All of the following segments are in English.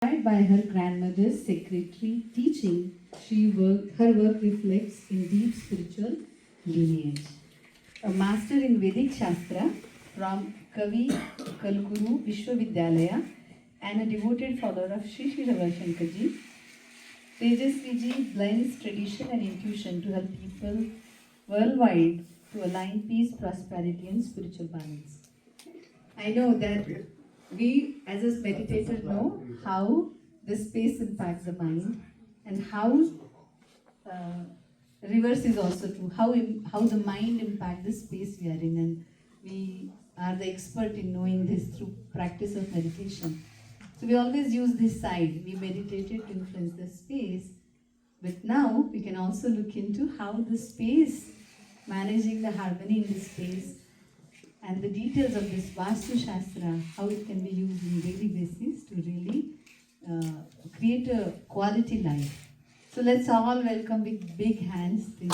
Inspired by her grandmother's secretary teaching, her work reflects in deep spiritual lineage. A master in Vedic Shastra from Kavi Kalguru Vishwavidyalaya and a devoted follower of Sri Sri Ravi Shankarji, Tejasviji blends tradition and intuition to help people worldwide to align peace, prosperity, and spiritual balance. I know that we as a meditator know how the space impacts the mind and how reverse is also true, how the mind impacts the space we are in, and we are the expert in knowing this through practice of meditation. So we always use this side, we meditated to influence the space, but now we can also look into how the space, managing the harmony in the space, and the details of this Vastu Shastra, how it can be used in daily basis to really create a quality life. So let's all welcome with big hands. And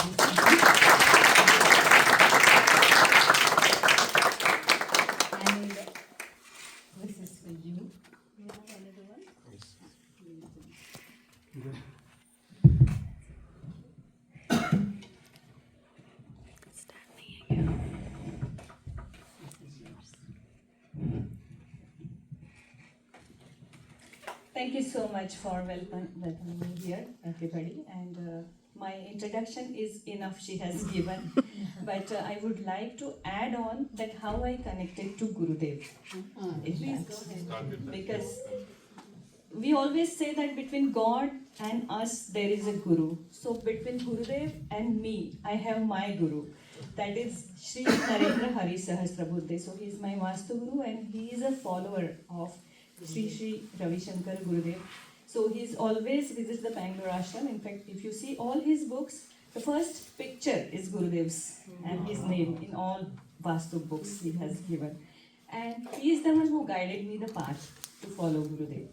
this is for you. You have another one? Yes. Thank you so much for welcoming me here, everybody. And my introduction is enough, she has given. But I would like to add on that how I connected to Gurudev. Please go ahead. Because we always say that between God and us there is a Guru. So between Gurudev and me, I have my Guru. That is Sri Narendra Hari Sahasrabuddhe. So he is my Vastu Guru and he is a follower of Sri Sri Ravi Shankar Gurudev. So he's always visits the Bangalore ashram. In fact, if you see all his books, the first picture is Gurudev's and his name in all Vastu books he has given. And he is the one who guided me the path to follow Gurudev.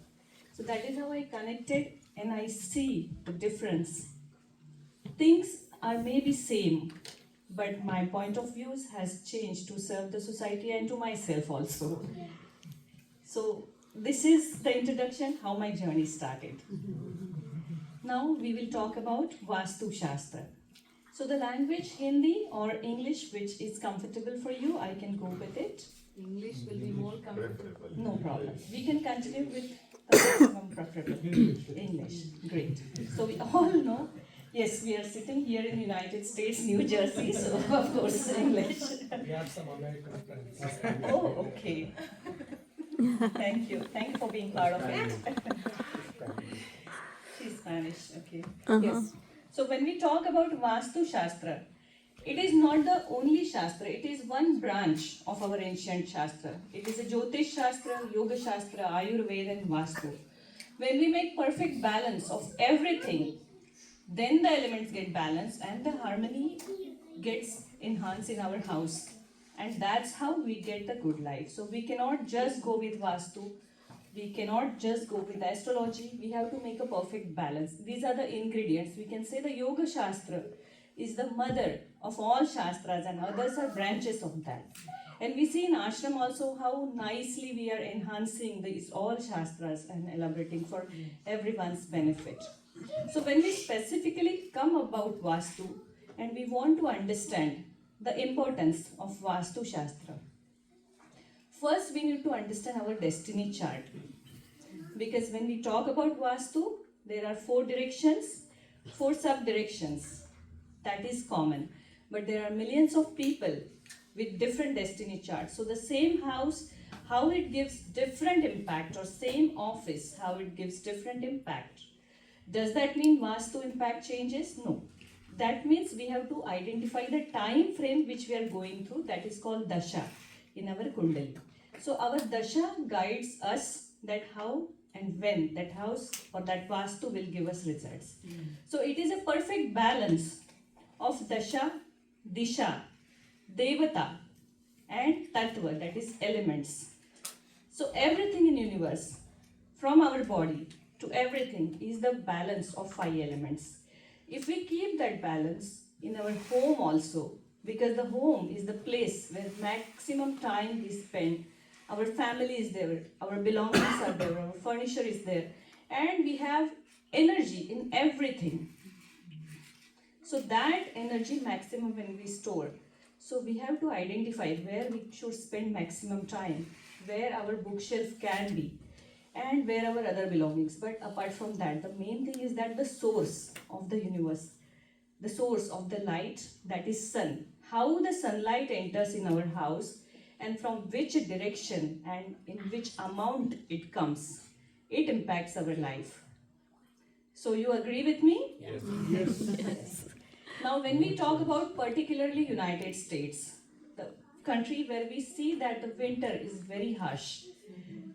So that is how I connected and I see the difference. Things are maybe same, but my point of views has changed to serve the society and to myself also. So this is the introduction, how my journey started. Now we will talk about Vastu Shastra. So the language Hindi or English, which is comfortable for you, I can go with it. English will be more comfortable. No problem. We can continue with the maximum preferable. English. Great. So we all know, yes, we are sitting here in the United States, New Jersey, so of course English. We have some American friends. Oh, okay. Thank you. Thank you for being part of it. She's Spanish, okay. Yes. So when we talk about Vastu Shastra, it is not the only Shastra, it is one branch of our ancient Shastra. It is a Jyotish Shastra, Yoga Shastra, Ayurveda and Vastu. When we make perfect balance of everything, then the elements get balanced and the harmony gets enhanced in our house. And that's how we get the good life. So we cannot just go with Vastu, we cannot just go with astrology, we have to make a perfect balance. These are the ingredients. We can say the Yoga Shastra is the mother of all Shastras and others are branches of that. And we see in ashram also how nicely we are enhancing these all Shastras and elaborating for everyone's benefit. So when we specifically come about Vastu and we want to understand the importance of Vastu Shastra, first we need to understand our destiny chart. Because when we talk about Vastu, there are 4 directions, 4 sub-directions. That is common. But there are millions of people with different destiny charts. So the same house, how it gives different impact, or same office, how it gives different impact. Does that mean Vastu impact changes? No. That means we have to identify the time frame which we are going through. That is called Dasha in our Kundali. So our Dasha guides us that how and when that house or that Vastu will give us results. So it is a perfect balance of Dasha, Disha, Devata and Tattva, that is elements. So everything in universe, from our body to everything, is the balance of 5 elements. If we keep that balance in our home also, because the home is the place where maximum time is spent, our family is there, our belongings are there, our furniture is there, and we have energy in everything. So that energy maximum when we store. So we have to identify where we should spend maximum time, where our bookshelf can be, and where our other belongings. But apart from that, the main thing is that the source of the universe, the source of the light, that is sun. How the sunlight enters in our house and from which direction and in which amount it comes, it impacts our life. So you agree with me? Yes. Now, when we talk about particularly United States, the country where we see that the winter is very harsh.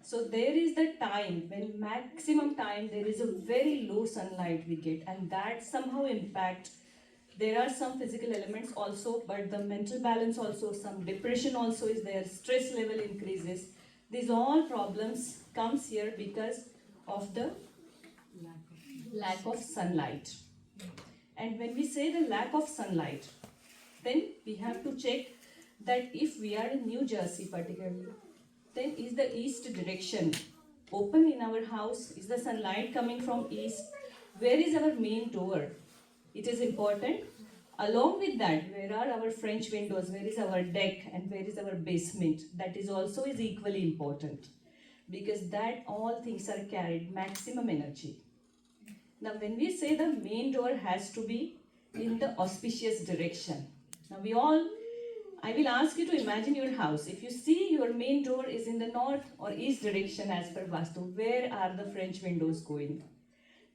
So there is the time when maximum time there is a very low sunlight we get, and that somehow impact. There are some physical elements also, but the mental balance also, some depression also is there, stress level increases. These all problems comes here because of the lack of sunlight. And when we say the lack of sunlight, then we have to check that if we are in New Jersey particularly, then is the east direction open in our house? Is the sunlight coming from east? Where is our main door? It is important. Along with that, where are our French windows? Where is our deck? And where is our basement? That is also is equally important, because that all things are carried maximum energy. Now, when we say the main door has to be in the auspicious direction. Now, I will ask you to imagine your house. If you see your main door is in the north or east direction as per Vastu, where are the French windows going?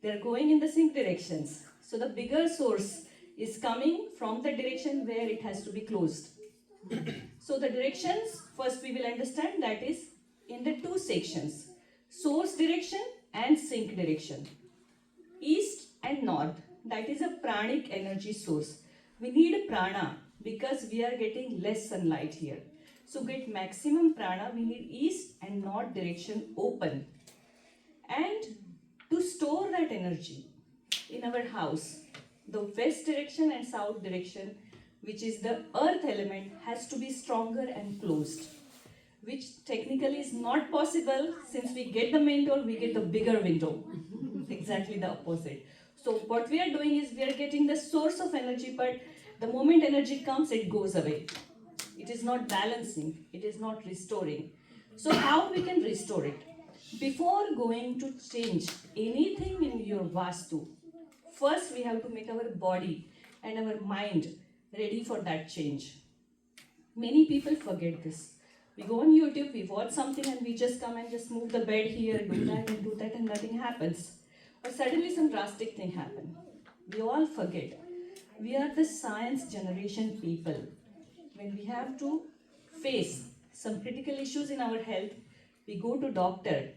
They are going in the sink directions. So, the bigger source is coming from the direction where it has to be closed. So, the directions, first we will understand that is in the two sections, source direction and sink direction. East and north, that is a pranic energy source. We need prana because we are getting less sunlight here. So get maximum prana, we need east and north direction open. And to store that energy in our house, the west direction and south direction, which is the earth element, has to be stronger and closed, which technically is not possible. Since we get the main door, we get the bigger window. Exactly the opposite. So what we are doing is we are getting the source of energy, but the moment energy comes, it goes away. It is not balancing, it is not restoring. So how we can restore it? Before going to change anything in your Vastu, first we have to make our body and our mind ready for that change. Many people forget this. We go on YouTube, we watch something and we just come and just move the bed here, do that and nothing happens. Or suddenly some drastic thing happen. We all forget. We are the science generation people. When we have to face some critical issues in our health, we go to doctor.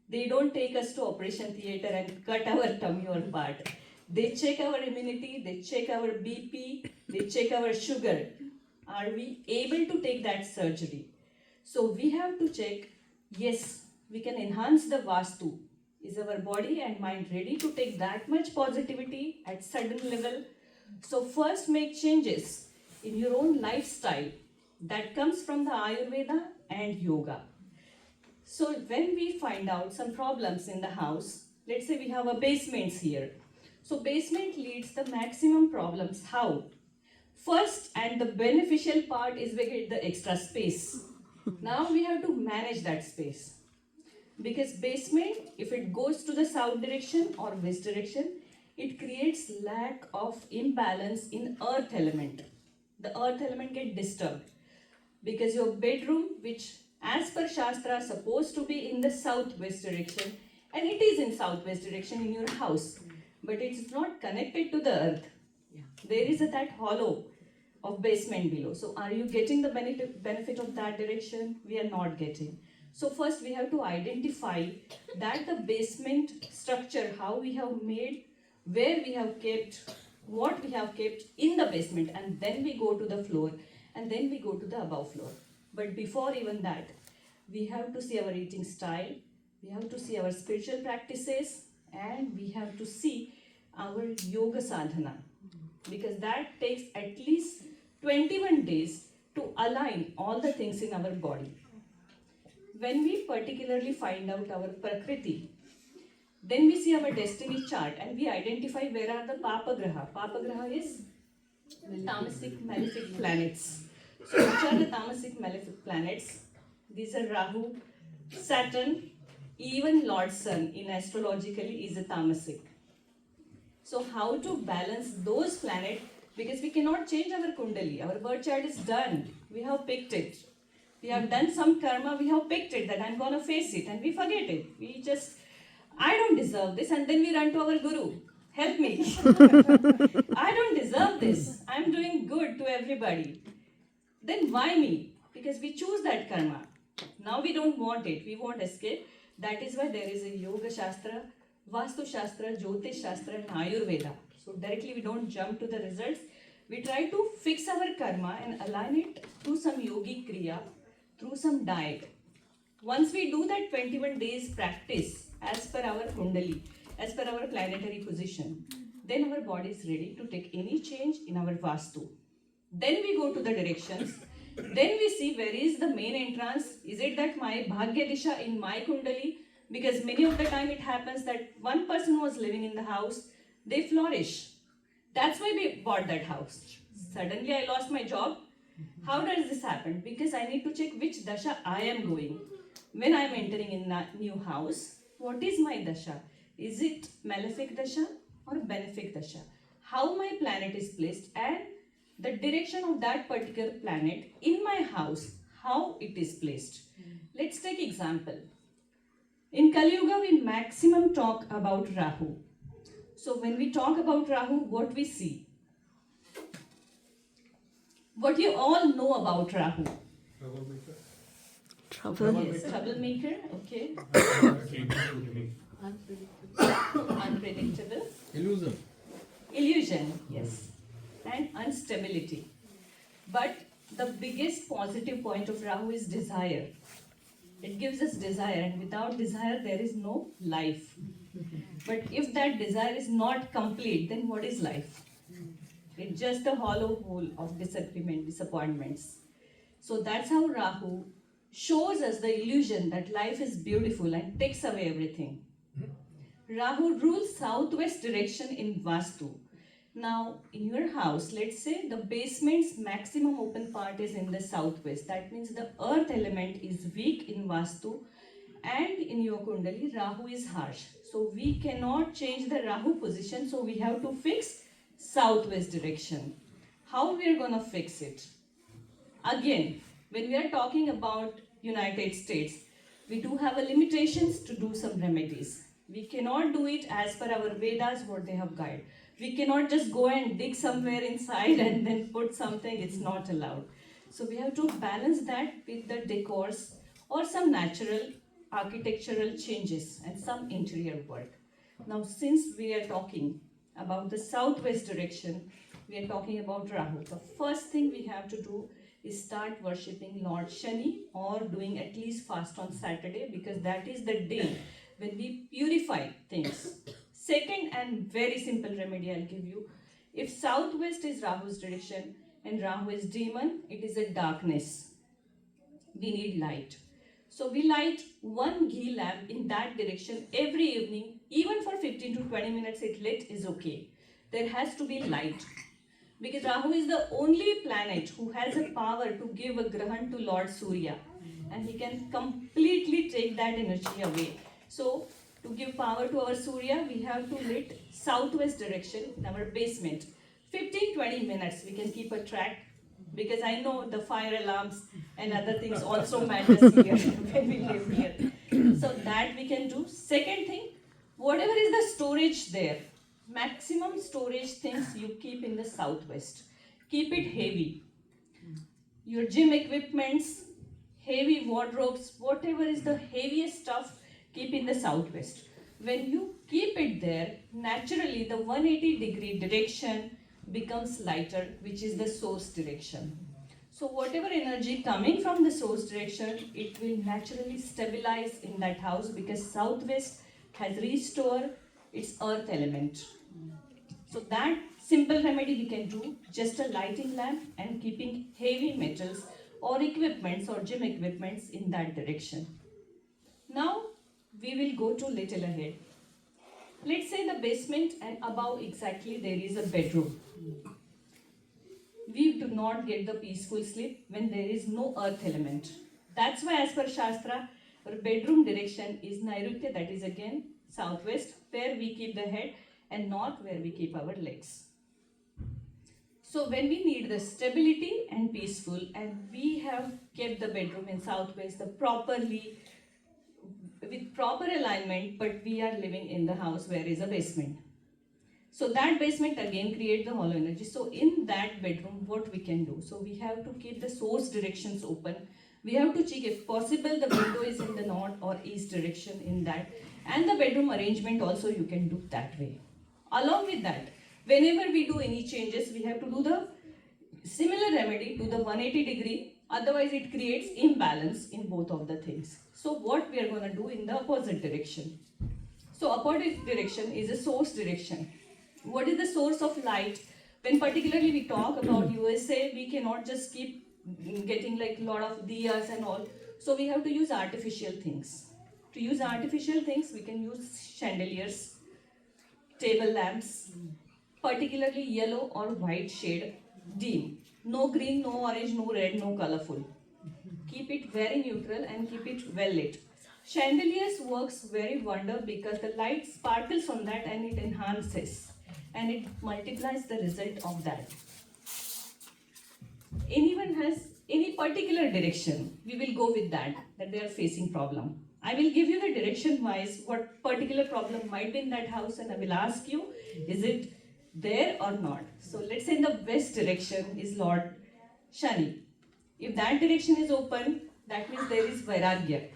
They don't take us to operation theater and cut our tummy or part. They check our immunity, they check our BP, they check our sugar. Are we able to take that surgery? So we have to check, yes, we can enhance the Vastu. Is our body and mind ready to take that much positivity at sudden level? So first make changes in your own lifestyle. That comes from the Ayurveda and yoga. So when we find out some problems in the house, let's say we have a basements here. So basement leads the maximum problems. How? First and the beneficial part is we get the extra space. Now we have to manage that space. Because basement, if it goes to the south direction or west direction, it creates lack of imbalance in earth element. The earth element get disturbed. Because your bedroom, which as per Shastra supposed to be in the southwest direction, and it is in southwest direction in your house, but it's not connected to the earth. There is that hollow of basement below. So are you getting the benefit of that direction? We are not getting. So first we have to identify that the basement structure, how we have made, where we have kept, what we have kept in the basement, and then we go to the floor, and then we go to the above floor. But before even that, we have to see our eating style, we have to see our spiritual practices, and we have to see our yoga sadhana, because that takes at least 21 days to align all the things in our body. When we particularly find out our prakriti, Then we see our destiny chart and we identify where are the Papa Graha. Papa Graha is tamasic malefic planets. So which are the tamasic malefic planets? These are Rahu, Saturn, even Lord Sun in astrologically is a tamasic. So how to balance those planets? Because we cannot change our kundali. Our birth chart is done. We have picked it. We have done some karma. We have picked it that I'm gonna face it, and we forget it. We just, I don't deserve this, and then we run to our guru. Help me. I don't deserve this. I'm doing good to everybody. Then why me? Because we choose that karma. Now we don't want it. We want escape. That is why there is a Yoga Shastra, Vastu Shastra, Jyotish Shastra, and Ayurveda. So directly we don't jump to the results. We try to fix our karma and align it through some yogic kriya, through some diet. Once we do that 21 days practice as per our kundali, as per our planetary position, then our body is ready to take any change in our Vastu. Then we go to the directions. Then we see where is the main entrance. Is it that my Bhagya Disha in my Kundali? Because many of the time it happens that one person was living in the house, they flourish. That's why we bought that house. Suddenly I lost my job. How does this happen? Because I need to check which Dasha I am going. When I am entering in a new house, what is my Dasha? Is it malefic Dasha or benefic Dasha? How my planet is placed and the direction of that particular planet in my house, how it is placed. Let's take example. In Kali Yuga, we maximum talk about Rahu. So when we talk about Rahu, what we see? What you all know about Rahu? Trouble. Yes, troublemaker, okay. Unpredictable. Illusion, yes. And instability. But the biggest positive point of Rahu is desire. It gives us desire, and without desire there is no life. But if that desire is not complete, then what is life? It's just a hollow hole of disagreement, disappointments. So that's how Rahu shows us the illusion that life is beautiful and takes away everything. Rahu rules southwest direction in Vastu. Now, in your house, let's say the basement's maximum open part is in the southwest. That means the earth element is weak in Vastu, and in your Kundali, Rahu is harsh. So we cannot change the Rahu position, so we have to fix southwest direction. How we are going to fix it? Again, when we are talking about United States, we do have a limitations to do some remedies. We cannot do it as per our Vedas, what they have guided. We cannot just go and dig somewhere inside and then put something, it's not allowed. So we have to balance that with the decors or some natural architectural changes and some interior work. Now, since we are talking about the southwest direction, we are talking about Rahu. The first thing we have to do is start worshipping Lord Shani or doing at least fast on Saturday, because that is the day when we purify things. Second and very simple remedy I'll give you. If southwest is Rahu's direction and Rahu is demon, it is a darkness. We need light. So we light one ghee lamp in that direction every evening, even for 15 to 20 minutes it lit is okay. There has to be light. Because Rahu is the only planet who has a power to give a grahan to Lord Surya. And he can completely take that energy away. So, to give power to our Surya, we have to lit southwest direction in our basement. 15-20 minutes we can keep a track, because I know the fire alarms and other things also matters here when we live here. So that we can do. Second thing, whatever is the storage there, maximum storage things you keep in the southwest. Keep it heavy. Your gym equipments, heavy wardrobes, whatever is the heaviest stuff, keep in the southwest. When you keep it there, naturally the 180-degree direction becomes lighter, which is the source direction. So whatever energy coming from the source direction, it will naturally stabilize in that house, because southwest has restored its earth element. So that simple remedy we can do, just a lighting lamp and keeping heavy metals or equipments or gym equipments in that direction. Now we will go to little ahead. let's say the basement and above exactly there is a bedroom. We do not get the peaceful sleep when there is no earth element. That's why as per Shastra, our bedroom direction is Nairitya, that is again southwest, where we keep the head, and north where we keep our legs. So when we need the stability and peaceful, and we have kept the bedroom in southwest, with proper alignment, but we are living in the house where is a basement. So that basement again create the hollow energy. So in that bedroom, what we can do? So we have to keep the source directions open. We have to check if possible the window is in the north or east direction in that. And the bedroom arrangement also you can do that way. Along with that, whenever we do any changes, we have to do the similar remedy to the 180 degree. Otherwise it creates imbalance in both of the things. So what we are going to do in the opposite direction? So opposite direction is a source direction. What is the source of light? When particularly we talk about USA, we cannot just keep getting like a lot of diyas and all. So we have to use artificial things. To use artificial things, we can use chandeliers, table lamps, particularly yellow or white shade, dim. No green, no orange, no red, no colorful. Keep it very neutral and keep it well lit. Chandeliers works very wonder because the light sparkles on that and it enhances and it multiplies the result of that. Anyone has any particular direction, we will go with that they are facing problem. I will give you the direction wise what particular problem might be in that house and I will ask you, is it there or not? So let's say in the west direction is Lord Shani. If that direction is open, that means there is Vairagya.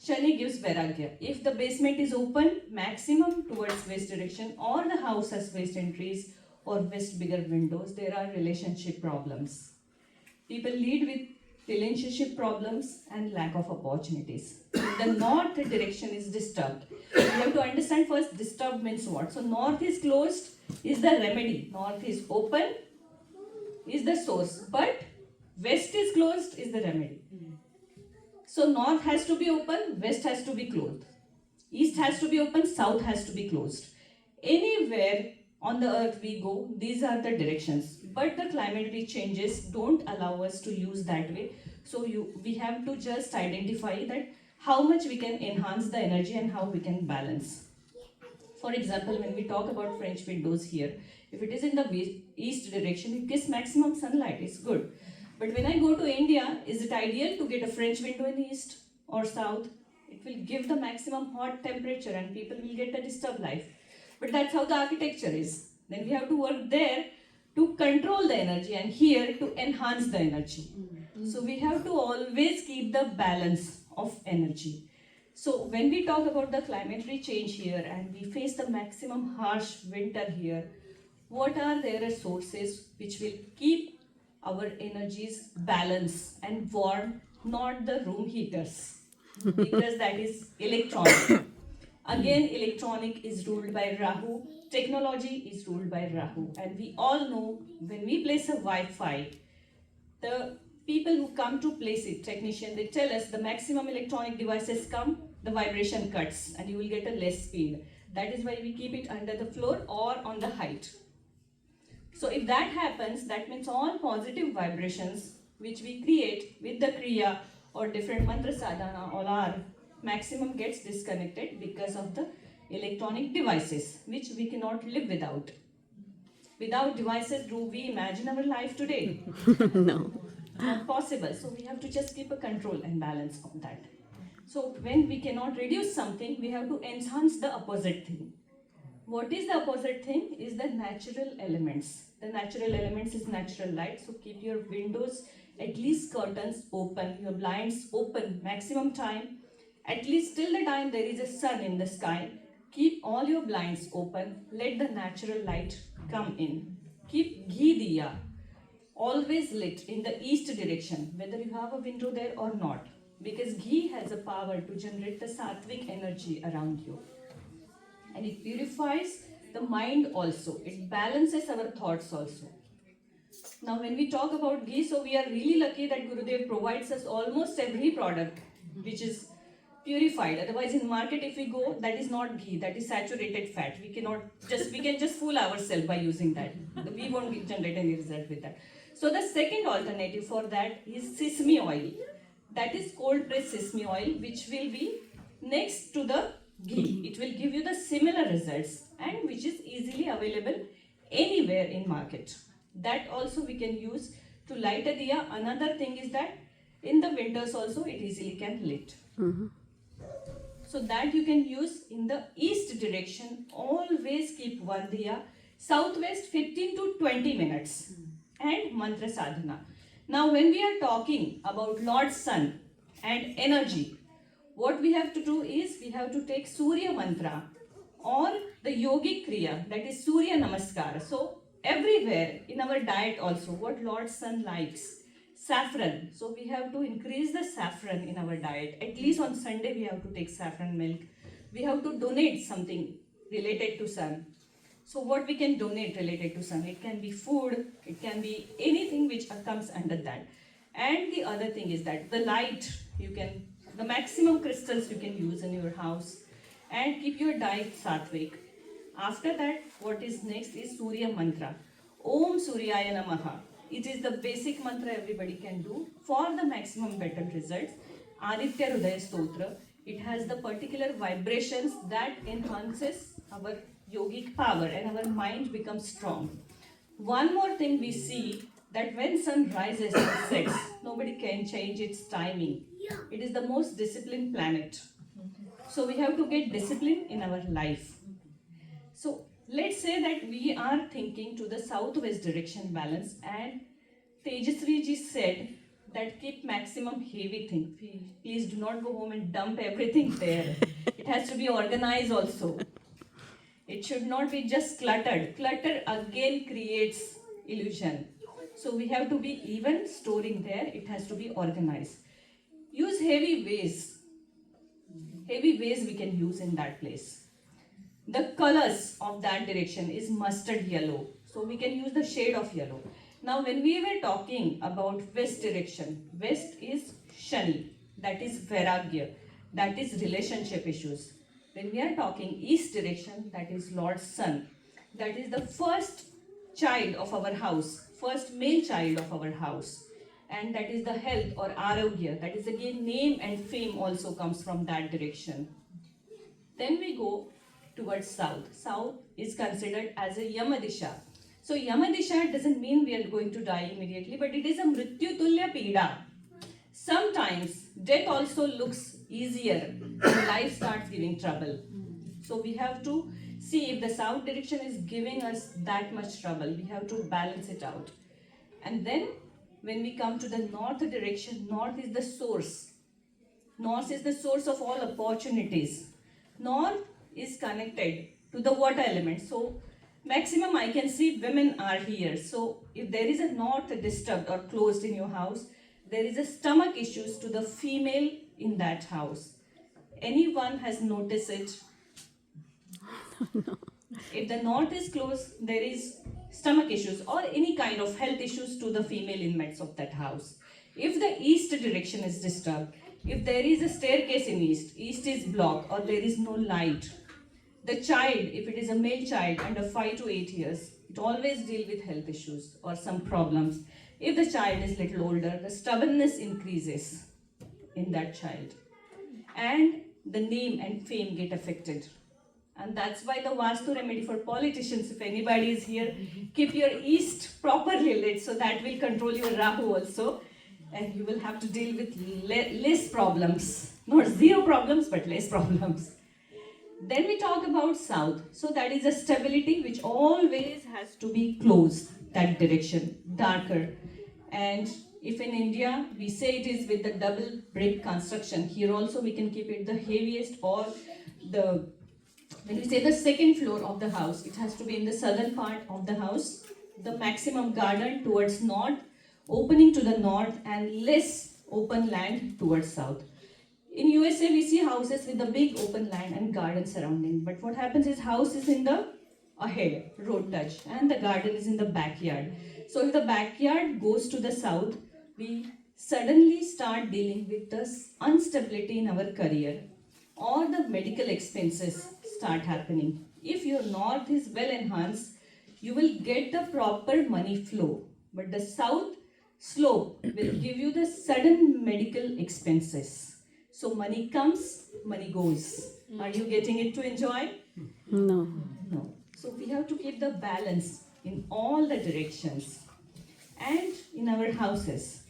Shani gives Vairagya. If the basement is open, maximum towards west direction or the house has west entries or west bigger windows, there are relationship problems. People lead with relationship problems and lack of opportunities. The north direction is disturbed. You have to understand first disturbed means what. So north is closed is the remedy. North is open is the source. But west is closed is the remedy. So north has to be open, west has to be closed. East has to be open, south has to be closed. Anywhere on the earth we go, these are the directions. But the climatic changes don't allow us to use that way. So we have to just identify that how much we can enhance the energy and how we can balance. For example, when we talk about French windows here, if it is in the east direction, it gets maximum sunlight, it's good. But when I go to India, is it ideal to get a French window in the east or south? It will give the maximum hot temperature and people will get a disturbed life. But that's how the architecture is. Then we have to work there to control the energy and here to enhance the energy. So we have to always keep the balance of energy. So when we talk about the climatic change here and we face the maximum harsh winter here, what are their sources which will keep our energies balanced and warm, not the room heaters, because that is electronic. Again, electronic is ruled by Rahu, technology is ruled by Rahu, and we all know when we place a Wi-Fi, the people who come to place it, technician, they tell us the maximum electronic devices come, the vibration cuts and you will get a less speed. That is why we keep it under the floor or on the height. So if that happens, that means all positive vibrations which we create with the Kriya or different mantra sadhana, all our maximum gets disconnected because of the electronic devices which we cannot live without. Without devices, do we imagine our life today? No. Not possible. So we have to just keep a control and balance on that. So when we cannot reduce something, we have to enhance the opposite thing. What is the opposite thing? Is the natural elements. The natural elements is natural light. So keep your windows, at least curtains open, your blinds open maximum time. At least till the time there is a sun in the sky. Keep all your blinds open. Let the natural light come in. Keep ghee diya always lit in the east direction, whether you have a window there or not. Because ghee has a power to generate the sattvic energy around you. And it purifies the mind also. It balances our thoughts also. Now when we talk about ghee, so we are really lucky that Gurudev provides us almost every product which is purified. Otherwise, in market, if we go, that is not ghee, that is saturated fat. We can just fool ourselves by using that. We won't generate any result with that. So the second alternative for that is sesame oil. That is cold pressed sesame oil, which will be next to the ghee. It will give you the similar results and which is easily available anywhere in market. That also we can use to light a diya. Another thing is that in the winters also it easily can lit. So that you can use in the east direction. Always keep one diya. Southwest 15 to 20 minutes. And mantra sadhana. Now when we are talking about Lord Sun and energy, what we have to do is we have to take Surya mantra or the yogic kriya, that is Surya namaskar. So everywhere in our diet also, what Lord Sun likes, saffron. So we have to increase the saffron in our diet. At least on Sunday we have to take saffron milk. We have to donate something related to sun. So what we can donate related to sun? It can be food, it can be anything which comes under that. And the other thing is that the light, the maximum crystals you can use in your house and keep your diet sattvic. After that, what is next is Surya mantra. Om Suryaya Namaha. It is the basic mantra everybody can do for the maximum better results. Aditya Hridaya Stotra. It has the particular vibrations that enhances our yogic power and our mind becomes strong. One more thing we see that when sun rises and sets, nobody can change its timing. It is the most disciplined planet. So we have to get discipline in our life. So let's say that we are thinking to the southwest direction balance and Tejasvi ji said that keep maximum heavy thing. Please do not go home and dump everything there. It has to be organized also. It should not be just cluttered. Clutter again creates illusion. So we have to be even storing there. It has to be organized. Use heavy vase. Heavy vase we can use in that place. The colors of that direction is mustard yellow. So we can use the shade of yellow. Now when we were talking about west direction, west is Shani, that is Vairagya, that is relationship issues. When we are talking east direction, that is Lord Sun, that is the first child of our house, first male child of our house. And that is the health or arogya, that is again name and fame also comes from that direction. Then we go towards south. South is considered as a Yamadisha. So Yamadisha doesn't mean we are going to die immediately, but it is a Mrityu Tulya Pida. Sometimes death also looks easier when life starts giving trouble. So we have to see if the south direction is giving us that much trouble. We have to balance it out. And then when we come to the north direction, north is the source. North is the source of all opportunities. North is connected to the water element. So maximum I can see women are here. So if there is a north disturbed or closed in your house, there is a stomach issues to the female in that house. Anyone has noticed it? No. If the north is closed, there is stomach issues or any kind of health issues to the female inmates of that house. If the east direction is disturbed, if there is a staircase in east, east is blocked or there is no light, the child, if it is a male child under 5 to 8 years, it always deal with health issues or some problems. If the child is little older, the stubbornness increases in that child. And the name and fame get affected. And that's why the Vastu remedy for politicians, if anybody is here, keep your east properly lit, so that will control your Rahu also. And you will have to deal with less problems. Not zero problems, but less problems. Then we talk about south. So that is a stability which always has to be closed, that direction, darker. And if in India, we say it is with the double brick construction, here also we can keep it the heaviest or when we say the second floor of the house, it has to be in the southern part of the house, the maximum garden towards north, opening to the north and less open land towards south. In USA, we see houses with a big open land and garden surrounding. But what happens is house is in the ahead, road touch, and the garden is in the backyard. So if the backyard goes to the south, we suddenly start dealing with the instability in our career. or the medical expenses start happening. If your north is well enhanced, you will get the proper money flow. But the south slope will give you the sudden medical expenses. So money comes, money goes. Are you getting it to enjoy? No. No. So we have to keep the balance in all the directions. And in our houses,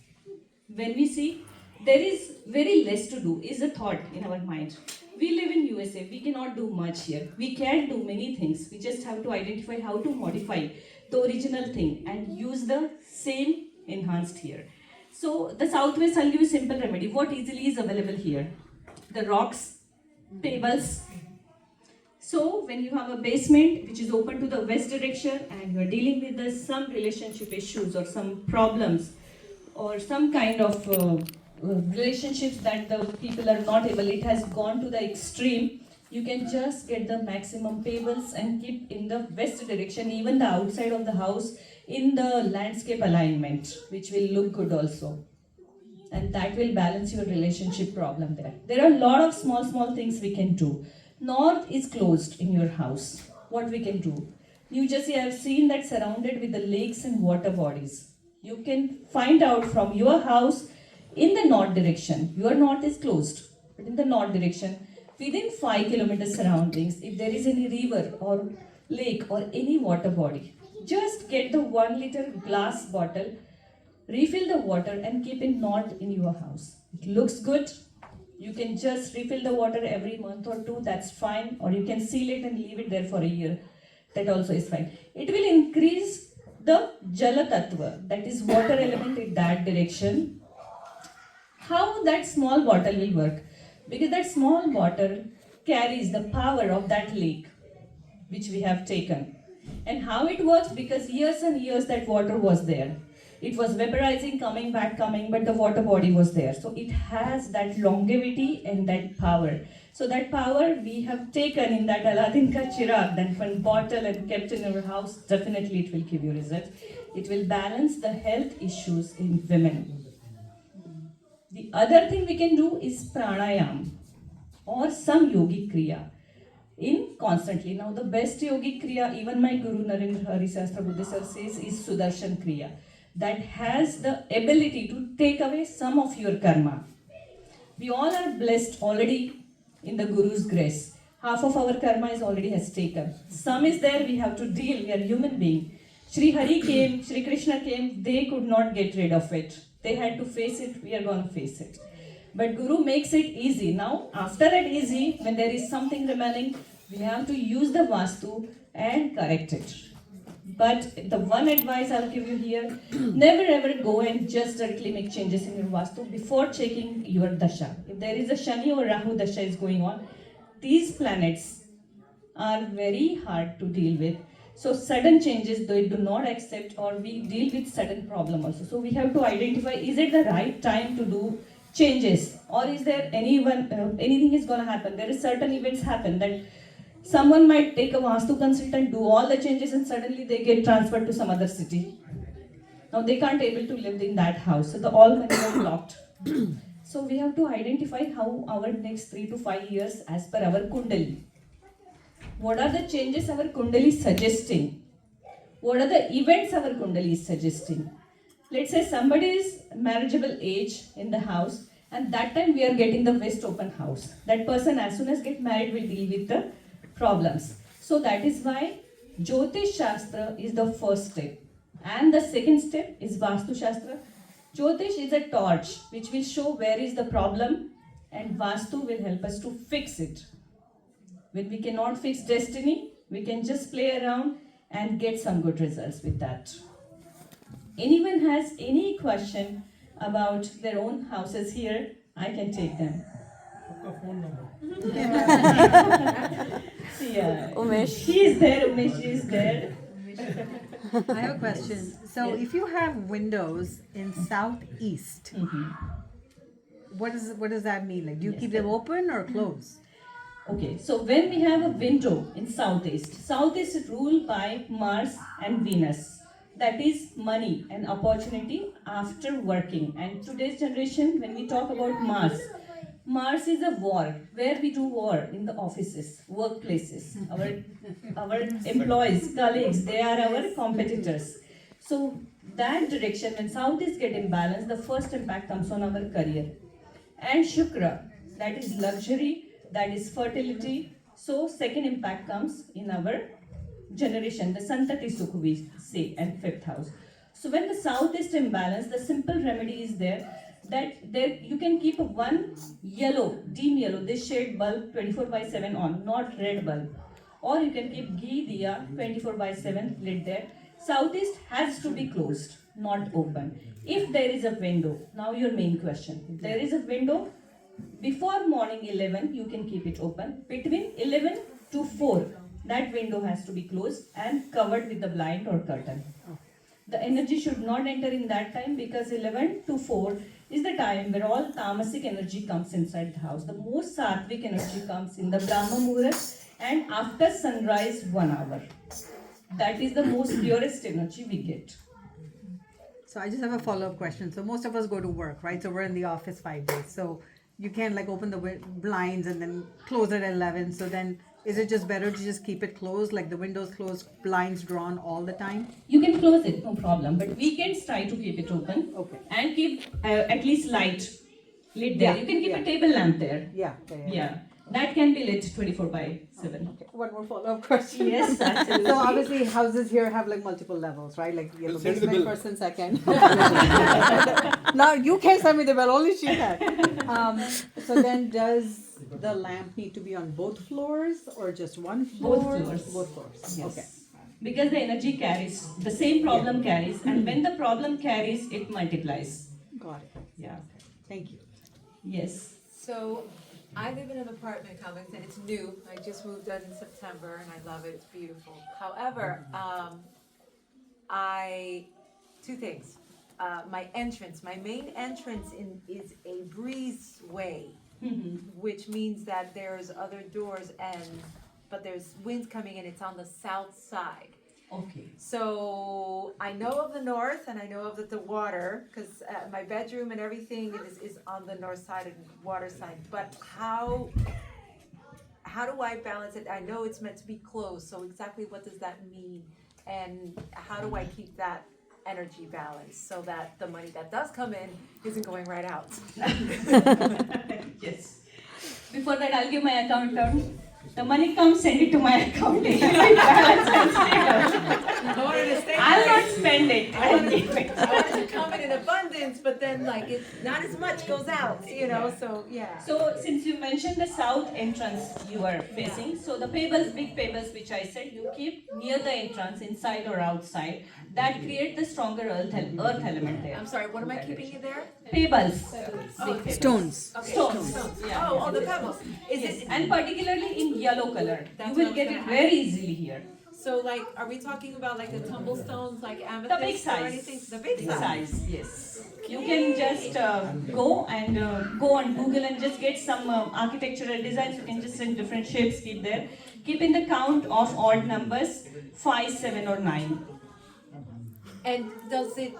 when we see there is very less to do, is a thought in our mind. We live in USA, we cannot do much here. We can do many things. We just have to identify how to modify the original thing and use the same enhanced here. So the Southwest, I'll give you a simple remedy. What easily is available here? The rocks, pebbles. So when you have a basement which is open to the west direction and you are dealing with some relationship issues or some problems or some kind of relationships that the people are not able, it has gone to the extreme, you can just get the maximum pebbles and keep in the west direction, even the outside of the house in the landscape alignment, which will look good also. And that will balance your relationship problem there. There are a lot of small things we can do. North is closed in your house. What we can do? New Jersey, I have seen that surrounded with the lakes and water bodies. You can find out from your house in the north direction. Your north is closed, but in the north direction, within 5 kilometers surroundings, if there is any river or lake or any water body, just get the 1 liter glass bottle, refill the water and keep it not in your house. It looks good. You can just refill the water every month or two, that's fine. Or you can seal it and leave it there for a year. That also is fine. It will increase the Jala Tattva, that is water element in that direction. How that small bottle will work? Because that small bottle carries the power of that lake which we have taken. And how it works? Because years and years that water was there. It was vaporizing, coming back, but the water body was there. So it has that longevity and that power. So that power we have taken in that Aladdin ka chirag, that one bottle and kept in our house, definitely it will give you results. It will balance the health issues in women. The other thing we can do is pranayam or some yogic kriya in constantly. Now the best yogic kriya, even my Guru Narendra Hari Sastra Buddha sir says, is Sudarshan kriya. That has the ability to take away some of your karma. We all are blessed already in the Guru's grace. Half of our karma is already has taken. Some is there, we have to deal, we are human being. Shri Hari came, Shri Krishna came, they could not get rid of it. They had to face it, we are going to face it. But Guru makes it easy. Now, after that easy, when there is something remaining, we have to use the Vastu and correct it. But the one advice I'll give you here, never ever go and just directly make changes in your Vastu before checking your Dasha. If there is a Shani or Rahu Dasha is going on, these planets are very hard to deal with. So sudden changes they do not accept, or we deal with sudden problem also. So we have to identify, is it the right time to do changes, or is there anything is going to happen? There is certain events happen that someone might take a Vastu consultant, do all the changes, and suddenly they get transferred to some other city. Now they can't able to live in that house, so all money are blocked. So we have to identify how our next 3 to 5 years as per our Kundali. What are the changes our Kundali is suggesting? What are the events our Kundali is suggesting? Let's say somebody is marriageable age in the house, and that time we are getting the West open house. That person as soon as get married will deal with the problems. So that is why Jyotish Shastra is the first step. And the second step is Vastu Shastra. Jyotish is a torch which will show where is the problem, and Vastu will help us to fix it. When we cannot fix destiny, we can just play around and get some good results with that. Anyone has any question about their own houses here, I can take them. Phone number. Yeah. Umesh. She is there, Umesh is there. I have a question. So Yes. if you have windows in southeast, what does that mean? Like, do you Yes, keep them open or closed? Okay, so when we have a window in southeast is ruled by Mars and Venus. That is money and opportunity after working. And today's generation, when we talk about Mars, Mars is a war, where we do war in the offices, workplaces. Our employees, colleagues, they are our competitors. So that direction, when South is get imbalanced, the first impact comes on our career. And Shukra, that is luxury, that is fertility. So second impact comes in our generation, the Santati Sukh we say, and fifth house. So when the South is imbalanced, the simple remedy is that there you can keep one yellow, dim yellow, this shade bulb 24/7 on, not red bulb. Or you can keep ghee diya 24/7 lit there. Southeast has to be closed, not open. If there is a window, now your main question. If there is a window, before morning 11, you can keep it open. Between 11 to 4, that window has to be closed and covered with the blind or curtain. The energy should not enter in that time because 11 to 4 is the time where all tamasic energy comes inside the house. The most sattvic energy comes in the Brahma Muhurat and after sunrise 1 hour. That is the most purest energy we get. So I just have a follow-up question. So most of us go to work, right? So we're in the office 5 days. So you can't like open the blinds and then close it at 11. So then is it just better to just keep it closed, like the windows closed, blinds drawn all the time? You can close it, no problem. But weekends try to keep it open. Okay. And keep at least light lit there. Yeah, You can keep yeah. a table lamp there. Yeah. Yeah. That can be lit 24/7. Okay. One more follow-up question. Yes, absolutely. So obviously houses here have like multiple levels, right? Like you have a Send the basement, bill. first and second. Now you can't send me the bill, only she can. So then does the lamp need to be on both floors or just one floor? Both floors. Both floors. Yes. Okay. Because the energy carries, the same problem carries, and when the problem carries, it multiplies. Got it. Yeah. Thank you. Yes. So I live in an apartment complex and it's new. I just moved out in September and I love it. It's beautiful. However, two things. My entrance, my main entrance is a breezeway, which means that there's other doors but there's winds coming in. It's on the south side. Okay. So I know of the north and I know of the water because my bedroom and everything is on the north side and water side. But how do I balance it? I know it's meant to be closed. So exactly what does that mean? And how do I keep that energy balanced so that the money that does come in isn't going right out? Yes. Before that, I'll give my account down. The money comes, send it to my account. I'll not spend it. I want it to come in abundance, but then like it's not as much goes out, so yeah. So since you mentioned the south entrance you are facing, so the pebbles, big pebbles which I said, you keep near the entrance, inside or outside, that create the stronger earth element there. I'm sorry, what am I keeping in there? Pebbles. Oh, Big pebbles. Stones. Okay, Stones. Yeah. Oh, the pebbles. Yes, and particularly in yellow color. That's You what I will was get gonna it ask. very easily here. So like, are we talking about like the tumblestones, like amethyst The big or size. anything? The big Big size. size, yes. You can just go on Google and just get some architectural designs. You can just in different shapes keep there. Keep in the count of odd numbers, 5, 7 or 9. And does it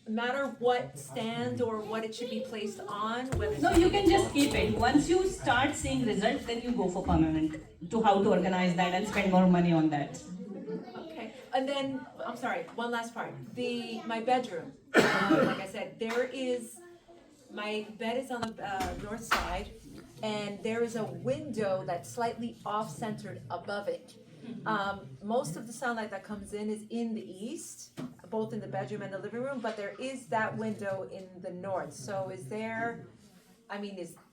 matter what stand or what it should be placed on? Whether No, you can just keep it. Once you start seeing results, then you go for permanent to how to organize that and spend more money on that. Okay, and then I'm sorry. One last part. My bedroom. Like I said, my bed is on the north side, and there is a window that's slightly off-centered above it. Most of the sunlight that comes in is in the east, both in the bedroom and the living room, but there is that window in the north. So is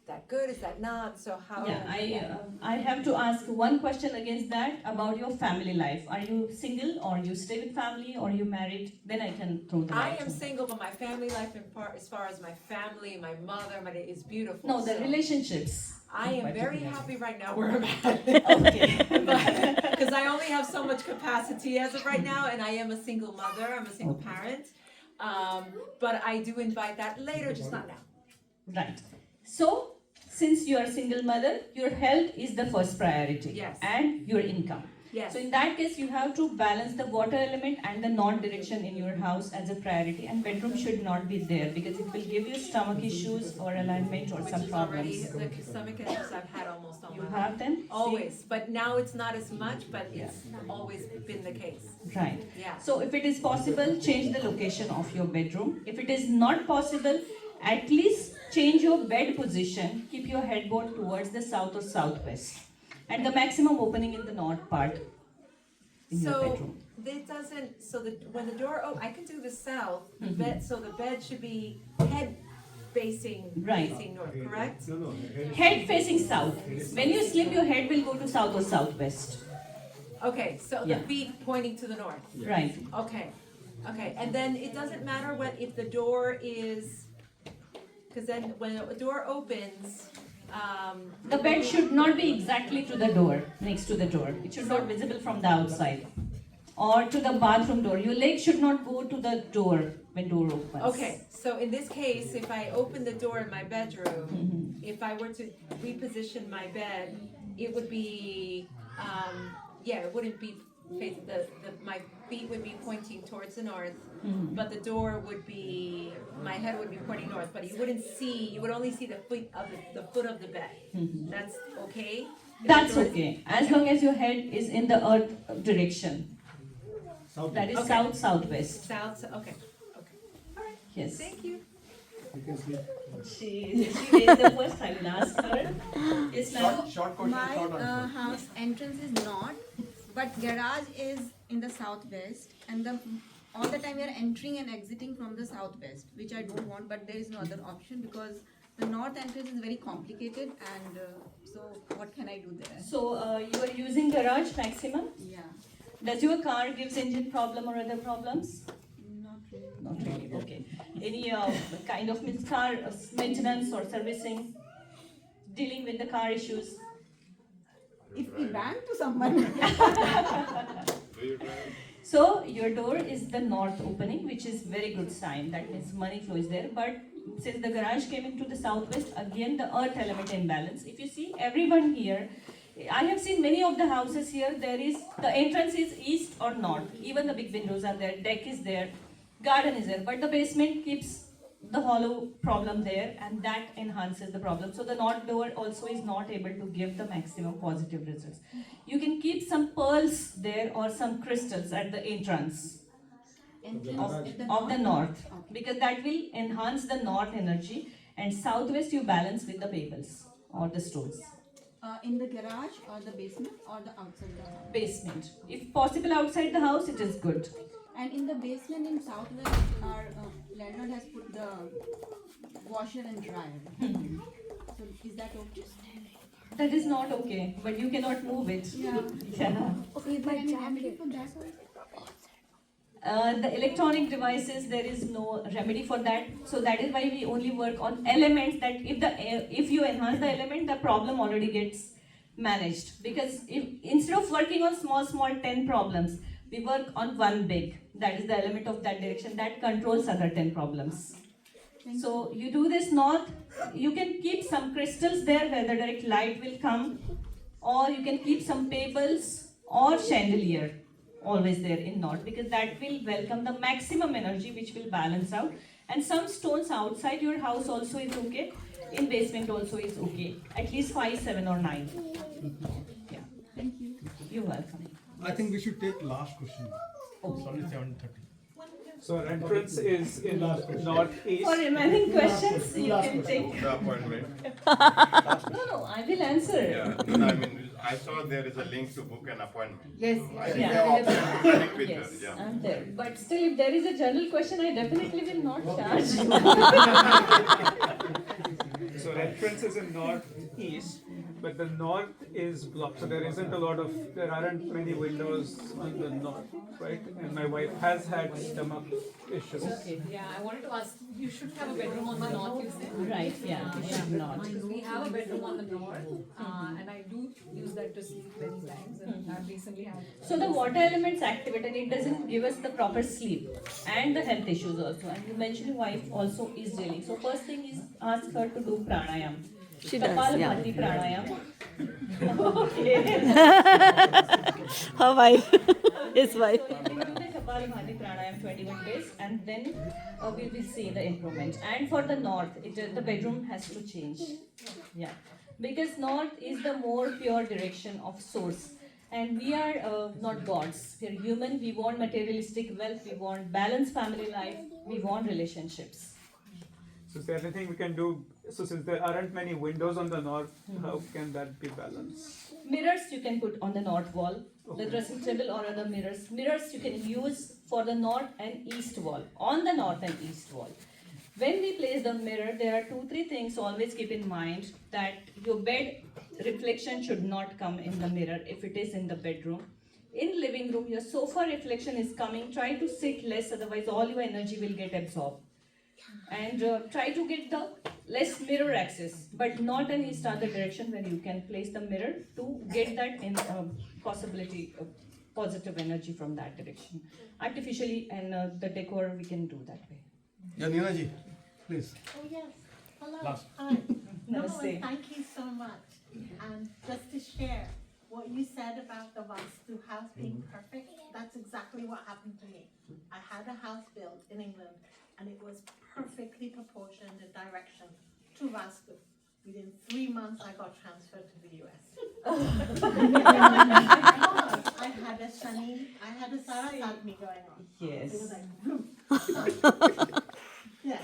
that good? Is that not? So how? Yeah, I have to ask one question against that about your family life. Are you single or you stay with family or you married? Then I can throw the I light am on. single, but my family life, as far as my family, my mother, is beautiful. No, the So relationships. I am very happy right now where I'm at. Okay. Because I only have so much capacity as of right now, and I am a single mother. I'm a single parent. But I do invite that later, just not now. Right. So, since you are a single mother, your health is the first priority. Yes. And your income. Yes. So in that case, you have to balance the water element and the north direction in your house as a priority, and bedroom should not be there because it will give you stomach issues or alignment or Which some is already, problems. the stomach issues I've had almost all You my life. have them? Always, but now it's not as much, but it's always been the case. Right. Yeah. So if it is possible, change the location of your bedroom. If it is not possible, at least change your bed position. Keep your headboard towards the south or southwest. And the maximum opening in the north part in your So, bedroom. this doesn't, so that when the door, I can do the south, the Mhm. bed, so the bed should be head facing, Right. facing north, correct? No, Head facing south. When you sleep, your head will go to south or southwest. Okay, so the Yeah. feet pointing to the north. Right. Okay, okay, and then it doesn't matter if the door is, because then when a door opens, The bed should not be exactly to the door, next to the door. It should not be visible from the outside. Or to the bathroom door. Your leg should not go to the door when door opens. okay, so in this case, if I open the door in my bedroom, Mhm. if I were to reposition my bed, it would be, it wouldn't be facing my feet would be pointing towards the north, Mhm. but the door would be, my head would be pointing north, but you would only see the foot of the bed. Mhm. That's okay? If the That's door is- okay. As long as your head is in the earth direction. South. That is Okay. south, southwest. South, okay, okay. All right, Yes. thank you. You can sleep. She raised the first, I will ask her. Yes, ma'am. Short question, My short answer. house entrance is north, but garage is in the southwest, and all the time we are entering and exiting from the southwest, which I don't want, but there is no other option because the north entrance is very complicated, and so what can I do there? So you are using garage maximum. Yeah, Does your car gives engine problem or other problems? not really. Not really. Okay. Any kind of car maintenance or servicing, dealing with the car issues? If we ran to someone. So your door is the north opening, which is very good sign. That means money flow is there. But since the garage came into the southwest, again the earth element imbalance. If you see everyone here, I have seen many of the houses here. The entrance is east or north. Even the big windows are there. Deck is there. Garden is there. But the basement keeps the hollow problem there, and that enhances the problem. So the north door also is not able to give the maximum positive results. You can keep some pearls there or some crystals at the entrance Entrance at of the north, Okay. because that will enhance the north energy, and southwest you balance with the pebbles or the stones. In the garage or the basement or the outside the house? Basement, if possible outside the house, it is good. And in the basement in southwest, our landlord has put the washer and dryer. So is that okay? That is not okay, but you cannot move it. Yeah. Yeah. Okay, but remedy for that? The electronic devices, there is no remedy for that. So that is why we only work on elements, that if you enhance the element, the problem already gets managed. Because instead of working on small 10 problems, we work on one big, that is the element of that direction, that controls other 10 problems. So you do this north, you can keep some crystals there where the direct light will come, or you can keep some pebbles or chandelier always there in north, because that will welcome the maximum energy, which will balance out. And some stones outside your house also is okay, in basement also is okay, at least 5, 7 or 9. Yeah. Thank you. You're welcome. I think we should take last question. Oh. It's only 7:30. So our entrance is in northeast. For remaining questions, you can take. The appointment. No, I will answer. Yeah, no, I mean, I saw there is a link to book an appointment. Yes. I think Yeah, they are available. connect with Yes, her, yeah. I'm there. But still, if there is a general question, I definitely will not charge. So our entrance is in northeast, but the north is blocked. So there aren't many windows on the north, right? And my wife has had stomach issues. Yeah, I wanted to ask, you should have a bedroom on the north, you said? Right, yeah, you should not. We have a bedroom on the north, and I do use that to sleep many times, and I've recently had. So the water elements activate and it doesn't give us the proper sleep and the health issues also. And you mentioned your wife also is dealing. So first thing is ask her to do pranayam. She does, yeah. Kapalabhati pranayam. Okay. Her wife, his wife. So we will do the Kapalbhati pranayam 21 days, and then we will see the improvement. And for the north, the bedroom has to change. Yeah, because north is the more pure direction of source. And we are not gods. We are human. We want materialistic wealth. We want balanced family life. We want relationships. So is there anything we can do? So since there aren't many windows on the north, how can that be balanced? Mirrors you can put on the north wall, the dressing table or other mirrors. Mirrors you can use for the north and east wall, on the north and east wall. When we place the mirror, there are 2-3 things always keep in mind, that your bed reflection should not come in the mirror if it is in the bedroom. In living room, your sofa reflection is coming. Try to sit less, otherwise all your energy will get absorbed. And try to get the less mirror access, but not an east other direction where you can place the mirror to get that in possibility of positive energy from that direction. Artificially and the decor we can do that way. Yeah, Neena ji, please. Oh yes. Hello. Last. Hi. Namaste. Thank you so much. And just to share what you said about the Vastu house being perfect, that's exactly what happened to me. I had a house built in England and it was perfectly proportioned in direction to Vastu. Within 3 months, I got transferred to the US. I had a Sarasatmi going on. Yes. It was like, boom. Yes,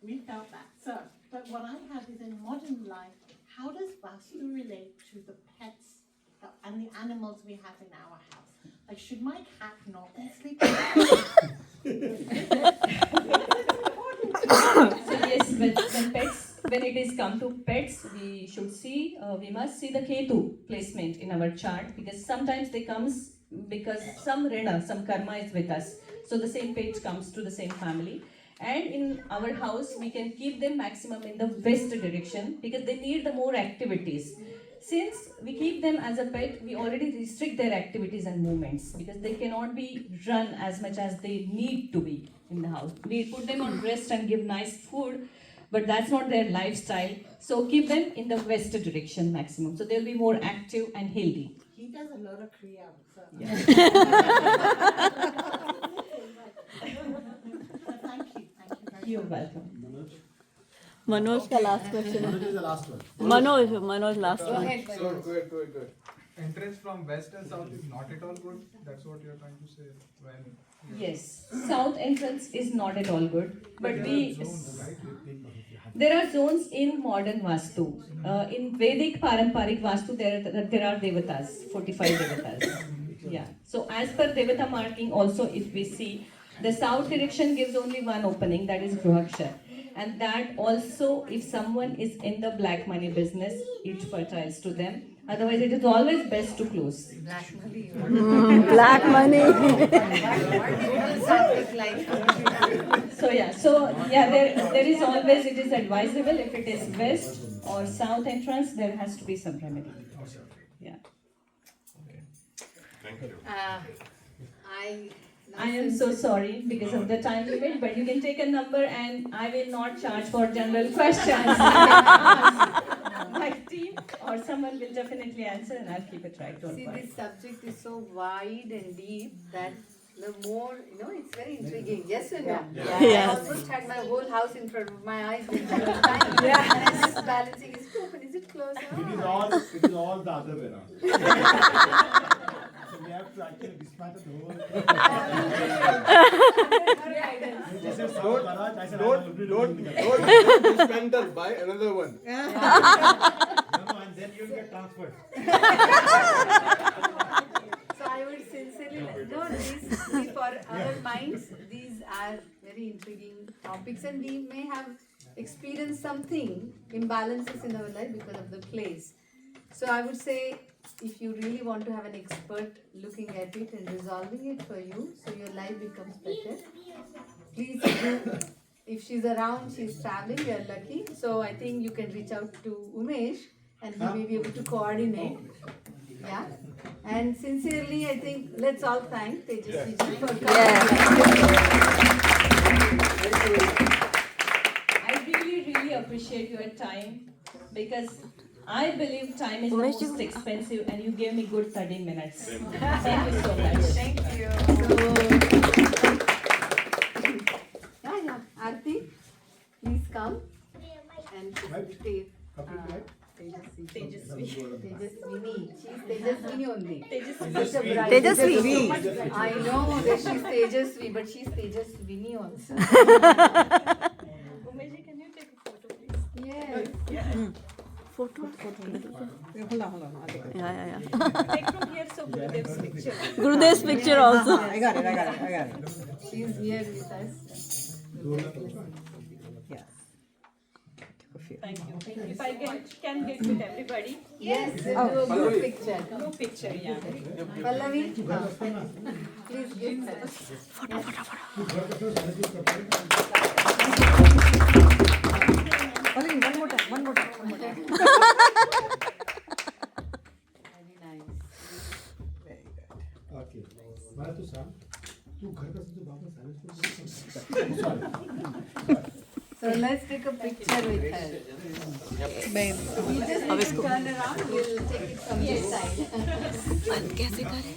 we felt that. So, but what I have is in modern life, how does Vastu relate to the pets and the animals we have in our house? Like, should my cat not be sleeping? So yes, when it is come to pets, we must see the Ketu placement in our chart, because sometimes they comes because some rena, some karma is with us. So the same pet comes to the same family. And in our house, we can keep them maximum in the west direction because they need the more activities. Since we keep them as a pet, we already restrict their activities and movements because they cannot be run as much as they need to be in the house. We put them on rest and give nice food, but that's not their lifestyle. So keep them in the west direction maximum. So they'll be more active and healthy. He does a lot of kriya. So. Yeah. Thank you. You're welcome. Manoj, the last question. Manoj is the last one. Manoj, last one. So good. Entrance from west and south is not at all good. That's what you're trying to say. Yes, south entrance is not at all good, but there are zones in modern Vastu. In Vedic Paramparik Vastu, there are devatas, 45 devatas. Yeah. So as per devata marking, also if we see, the south direction gives only one opening, that is Gruhakshar. And that also, if someone is in the black money business, it fertiles to them. Otherwise, it is always best to close. Black money. There is always, it is advisable if it is west or south entrance, there has to be some remedy. Yeah. Thank you. I am so sorry because of the time limit, but you can take a number and I will not charge for general questions. My team or someone will definitely answer and I'll keep it right. Don't See, worry. this subject is so wide and deep that the more, it's very intriguing. Yes or no? Yeah. I almost had my whole house in front of my eyes with the time. And I'm just balancing. Is it open? Is it closed? It is all the other way around. So we have to actually dismantle the whole. Don't dismantle, buy another one. No, and then you'll get transferred. So I would sincerely, these for our minds, these are very intriguing topics, and we may have experienced something, imbalances in our life because of the place. So I would say, if you really want to have an expert looking at it and resolving it for you, so your life becomes better, please do. If she's around, she's traveling, we are lucky. So I think you can reach out to Umesh and he may be able to coordinate. Yeah. And sincerely, I think let's all thank Tejasvi ji for coming. I really appreciate your time because I believe time is the Umesh ji most ko- expensive, and you gave me good 30 minutes. Thank you so much. Thank you. Yeah. Aarti, please come and stay. Tejasvi. Tejaswini. She's Tejaswini only. Tejasvi. Tejasvi. I know that she's Tejasvi, but she's Tejaswini also. Umesh ji, can you take a photo, please? Yes. Photo. Hold on. I'll take it. Yeah. Take from here, so Gurudev's picture. Gurudev's picture also. I got it. She's here with us. Yes. Thank you. If I can get with everybody. Yes, do a group picture. No picture, yeah. Pallavi, please give her. One more time. Very nice. Very good. Okay. Vastu sir, तू घर का सबसे बाबा silence पर So let's take a picture with her. We just need to turn around. We'll take it from this side. कैसे करें?